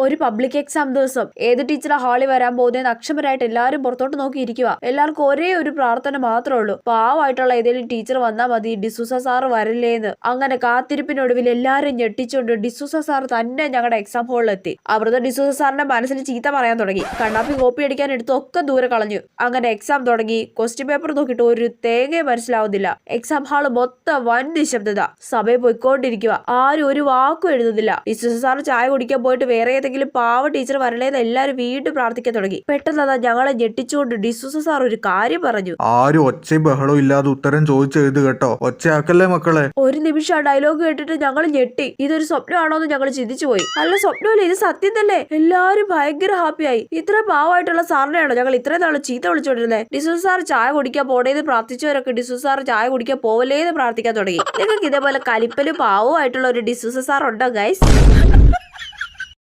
ഒരു public exam ദിവസം ഏത് ടീച്ചറെ ഹാളിൽ വരാൻ പോകുന്നതെന്ന് അക്ഷമരായിട്ട് എല്ലാവരും പുറത്തോട്ട് നോക്കിയിരിക്കുക. എല്ലാവർക്കും ഒരേ ഒരു പ്രാർത്ഥന മാത്രമേ ഉള്ളൂ, പാവമായിട്ടുള്ള ഏതെങ്കിലും ടീച്ചർ വന്നാൽ മതി, ഡിസൂസ സാറ് വരില്ലേന്ന്. അങ്ങനെ കാത്തിരിപ്പിനൊടുവിൽ എല്ലാരും ഞെട്ടിച്ചുകൊണ്ട് ഡിസൂസ സാർ തന്നെ ഞങ്ങളുടെ എക്സാം ഹാളിലെത്തി. അവിടുത്തെ ഡിസൂസ സാറിന്റെ മനസ്സിൽ ചീത്ത പറയാൻ തുടങ്ങി. കണ്ണാപ്പി കോപ്പി അടിക്കാൻ എടുത്തൊക്കെ ദൂരെ കളഞ്ഞു. അങ്ങനെ എക്സാം തുടങ്ങി. ക്വസ്റ്റ്യൻ പേപ്പർ നോക്കിയിട്ട് ഒരു തേങ്ങയും മനസ്സിലാവുന്നില്ല. എക്സാം ഹാള് മൊത്തം വൻ നിശബ്ദത. സഭയെ പോയിക്കൊണ്ടിരിക്കുക. ആരും ഒരു വാക്കും എഴുതുന്നില്ല. ഡിസൂസ സാർ ചായ കുടിക്കാൻ പോയിട്ട് വേറെ ഏതെങ്കിലും പാവ ടീച്ചർ വരലേന്ന് എല്ലാരും വീണ്ടും പ്രാർത്ഥിക്കാൻ തുടങ്ങി. പെട്ടെന്ന് ഞങ്ങളെ ഞെട്ടിച്ചുകൊണ്ട് ഡിസൂസ സാർ ഒരു കാര്യം പറഞ്ഞു. ആരും ഒച്ചയും ബഹളവും ഇല്ലാതെ ഉത്തരം ചോദിച്ചെഴുതു കേട്ടോ, ഒച്ചയാക്കല്ലേ മക്കളെ. ഒരു നിമിഷം ആ ഡയലോഗ് കേട്ടിട്ട് ഞങ്ങൾ ഞെട്ടി. ഇതൊരു സ്വപ്നമാണോ എന്ന് ഞങ്ങൾ ചിന്തിച്ചു പോയി. അല്ല, സ്വപ്നമല്ലേ, ഇത് സത്യം തന്നെ. എല്ലാരും ഭയങ്കര ഹാപ്പിയായി. ഇത്ര പാവമായിട്ടുള്ള സാറിനെയാണോ ഞങ്ങൾ ഇത്രയും നാള് ചീത്ത വിളിച്ചോണ്ടിരുന്നത്? ഡിസൂസ സാർ ചായ കുടിക്കാൻ പോടേന്ന് പ്രാർത്ഥിച്ചവരൊക്കെ ഡിസൂസ സാർ ചായ കുടിക്കാൻ പോവല്ലേന്ന് പ്രാർത്ഥിക്കാൻ തുടങ്ങി. നിങ്ങൾക്ക് ഇതേപോലെ കലിപ്പലും പാവമായിട്ടുള്ള ഒരു ഡിസൂസ സാർ ഉണ്ടോ ഗൈസ്?